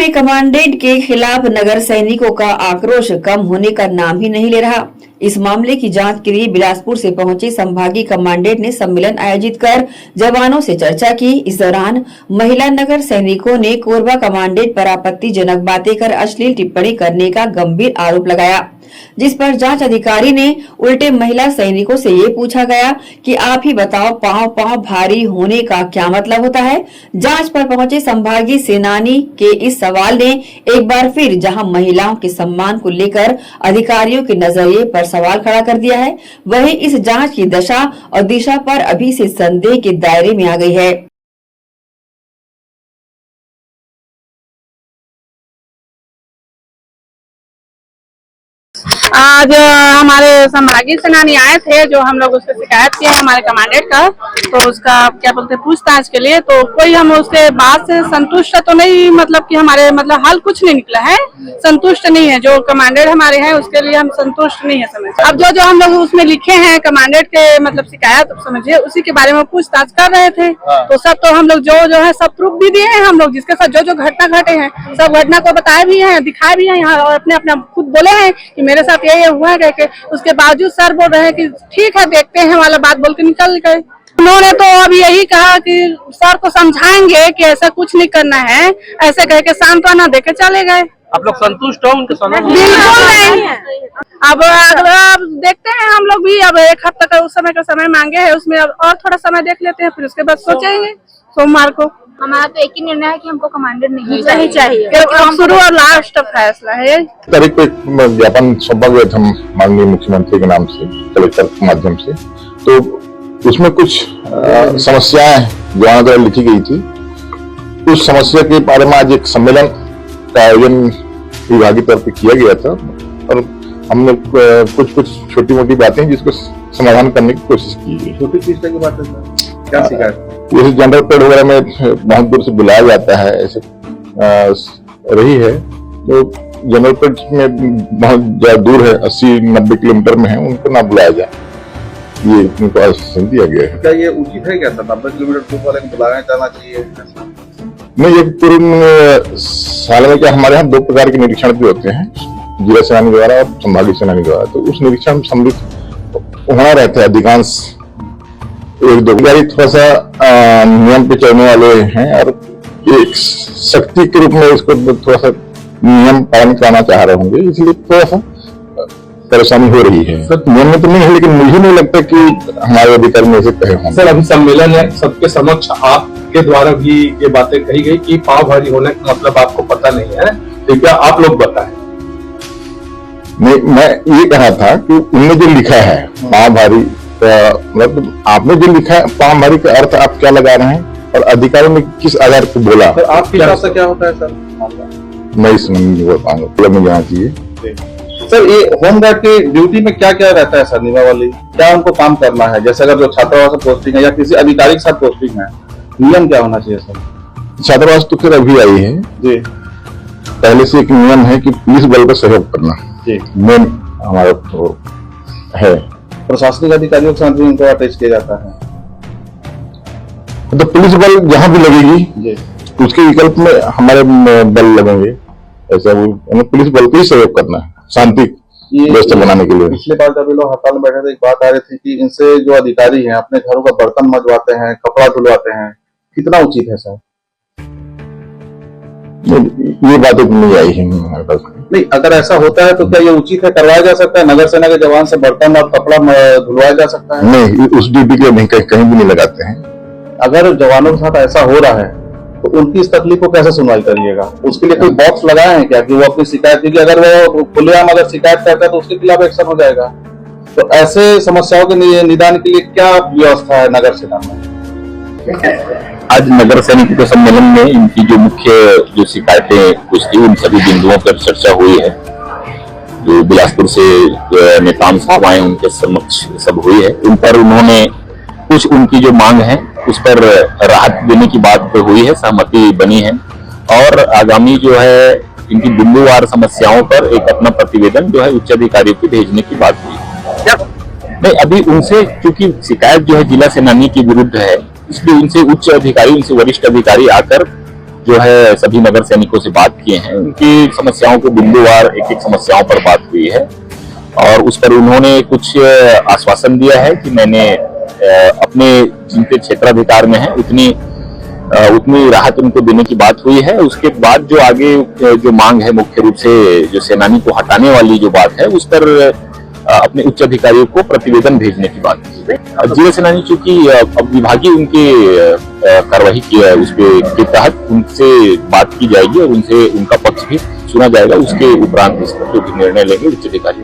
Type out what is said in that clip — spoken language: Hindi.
में कमांडेंट के खिलाफ नगर सैनिकों का आक्रोश कम होने का नाम ही नहीं ले रहा। इस मामले की जांच के लिए बिलासपुर से पहुंचे संभागीय कमांडेंट ने सम्मेलन आयोजित कर जवानों से चर्चा की। इस दौरान महिला नगर सैनिकों ने कोरबा कमांडेंट पर आपत्तिजनक बातें कर अश्लील टिप्पणी करने का गंभीर आरोप लगाया, जिस पर जांच अधिकारी ने उल्टे महिला सैनिकों से ये पूछा गया कि आप ही बताओ, पांव पांव भारी होने का क्या मतलब होता है। जांच पर पहुंचे संभागीय सेनानी के इस सवाल ने एक बार फिर जहां महिलाओं के सम्मान को लेकर अधिकारियों के नजरिए पर सवाल खड़ा कर दिया है, वहीं इस जांच की दशा और दिशा पर अभी से संदेह के दायरे में आ गई है। आज हमारे संभागीय सेनानी आए थे, जो हम लोग उससे शिकायत किए हमारे कमांडेंट का, तो उसका क्या बोलते हैं पूछताछ के लिए। तो कोई हम उसके बात से संतुष्ट तो नहीं, मतलब कि हमारे मतलब हाल कुछ नहीं निकला है, संतुष्ट नहीं है। जो कमांडेंट हमारे हैं उसके लिए हम संतुष्ट नहीं है समझ। अब जो हम लोग उसमें लिखे हैं कमांडेंट के मतलब शिकायत समझिए, उसी के बारे में पूछताछ कर रहे थे। तो सब तो हम लोग जो है सब प्रूफ भी दिए हैं, हम लोग जिसके साथ जो घटना घटे हैं सब घटना को बताए भी हैं, दिखाए भी हैं यहाँ, और अपने अपने खुद बोले हैं कि मेरे साथ ये हुआ है करके। उसके बावजूद सर बोल रहे हैं कि ठीक है देखते हैं वाला बात बोल के निकल गए। उन्होंने तो अब यही कहा कि सर को समझाएंगे कि ऐसा कुछ नहीं करना है, ऐसे कह के सांत्वना देके चले गए। आप लोग संतुष्ट हो उनके समय? बिल्कुल नहीं। अब देखते हैं हम लोग भी, अब एक हफ्ते का उस समय का समय मांगे है, उसमें अब और थोड़ा समय देख लेते हैं, फिर उसके बाद सोचेंगे सोमवार को। हमारा तो एक ही निर्णय है कि हमको कमांडेंट नहीं चाहिए, क्योंकि शुरू और लास्ट तारीख है। तारीख को एक ज्ञापन सौंपा गया था माननीय मुख्यमंत्री के नाम से, कलेक्टर के माध्यम से। तो उसमें कुछ समस्याएं जवानों द्वारा लिखी गई थी। उस समस्या के बारे में आज एक सम्मेलन का आयोजन विभागीय तौर पर किया गया था, और हमने कुछ छोटी मोटी बातें जिसको समाधान करने की कोशिश की गई। छोटी चीज की बात है सर, क्या शिकायत? जैसे जनरल पेड वगैरह में बहुत दूर से बुलाया जाता है, ऐसे रही है। तो जनरल पेड में बहुत ज्यादा दूर है, 80-90 किलोमीटर में है, उनको ना बुलाया जाए, ये उनको आश्वासन दिया गया है। क्या ये उचित है क्या सर? 90 किलोमीटर दूर वाले को बुलाया जाना चाहिए? नहीं, ये पूर्व साल में क्या हमारे यहाँ 2 प्रकार के निरीक्षण भी होते हैं, जिला सेनानी द्वारा और संभागीय सेनानी द्वारा। तो उस निरीक्षण में सम्मिलित होना रहता है अधिकांश। एक दो थोड़ा सा नियम पे चलने वाले हैं, और एक शक्ति के रूप में इसको थोड़ा सा नियम पालन कराना चाह रहे होंगे, इसलिए थोड़ा सा परेशानी हो रही है। सर नियम में तो नहीं है, लेकिन मुझे नहीं लगता कि हमारे अधिकारी में ऐसे कहे होंगे। सर अभी सम्मेलन है, सबके समक्ष आपके द्वारा भी ये बातें कही गई कि पाव भारी होने का मतलब आपको पता नहीं है, तो क्या आप लोग बताएं? नहीं, मैं ये कहा था कि उनने जो लिखा है पाव भारी, मतलब आपने जो लिखा है पाव भारी का अर्थ आप क्या लगा रहे हैं, और अधिकारी ने किस आधार पर बोला? सर आपके हिसाब से क्या होता है सर? मैं इस नहीं बोल पाऊंगा, में जाना चाहिए। सर ये होमगार्ड की ड्यूटी में क्या क्या रहता है सर नियमावली? क्या उनको काम करना है? जैसे अगर जो छात्रावास पोस्टिंग है या किसी अधिकारी के साथ पोस्टिंग है, नियम क्या होना चाहिए सर? छात्रावास तो फिर अभी आई है जी। पहले से एक नियम है कि पुलिस बल का सहयोग करना जी, मेन हमारा तो है। प्रशासनिक अधिकारियों के साथ भी इनको अटैच किया जाता है। तो पुलिस बल जहाँ भी लगेगी जी, उसके विकल्प में हमारे बल लगेंगे, ऐसा वो पुलिस बल को ही सहयोग करना है शांति व्यवस्था बनाने के लिए। पिछले बार जब लोग हड़ताल में बैठे थे, एक बात आ रही थी कि इनसे जो अधिकारी हैं अपने घरों का बर्तन मजवाते हैं, कपड़ा धुलवाते हैं, कितना उचित है सर? ये बातें नहीं आई है हमारे पास। नहीं, अगर ऐसा होता है तो क्या ये उचित है, करवाया जा सकता है? नगर सेना के जवान से बर्तन और कपड़ा धुलवाया जा सकता है? नहीं, उस ड्यूटी के नहीं, कहीं भी नहीं लगाते हैं। अगर जवानों के साथ ऐसा हो रहा है तो उनकी इस तकलीफ को कैसे सुनवाई करिएगा? उसके लिए कोई बॉक्स लगाए हैं क्या कि वो अपनी शिकायत, क्योंकि अगर वो खुलेआम अगर शिकायत करता है तो उसके खिलाफ एक्शन हो जाएगा। तो ऐसे समस्याओं के निदान के लिए क्या व्यवस्था है नगर सेना में? आज नगर सैनिकों के सम्मेलन में इनकी जो मुख्य जो शिकायतें कुछ थी, उन सभी बिंदुओं पर चर्चा हुई है। जो बिलासपुर से नेताओं साहब आए उनके समक्ष सब हुई है। उन पर उन्होंने कुछ उनकी जो मांग है उस पर राहत देने की बात हुई है, सहमति बनी है, और आगामी जो है इनकी बिंदुवार समस्याओं पर एक अपना प्रतिवेदन जो है उच्च अधिकारियों को भेजने की बात हुई है। नहीं, अभी उनसे क्योंकि शिकायत जो है जिला सेनानी के विरुद्ध है, इसलिए उनसे उच्च अधिकारी, उनसे वरिष्ठ अधिकारी आकर जो है सभी नगर सैनिकों से बात किए हैं, उनकी समस्याओं को बिंदुवार एक एक समस्याओं पर बात हुई है और उस पर उन्होंने कुछ आश्वासन दिया है कि मैंने अपने जिनके क्षेत्राधिकार में है उतनी राहत उनको देने की बात हुई है। उसके बाद जो आगे जो मांग है मुख्य रूप से जो सेनानी को हटाने वाली जो बात है उस पर अपने उच्च अधिकारियों को प्रतिवेदन भेजने की बात की है। जिला सेनानी चूंकि अब विभागीय उनके कार्रवाई किया है उसके तहत उनसे बात की जाएगी और उनसे उनका पक्ष भी सुना जाएगा। उसके उपरांत इस पर जो भी निर्णय लेंगे उच्च अधिकारी।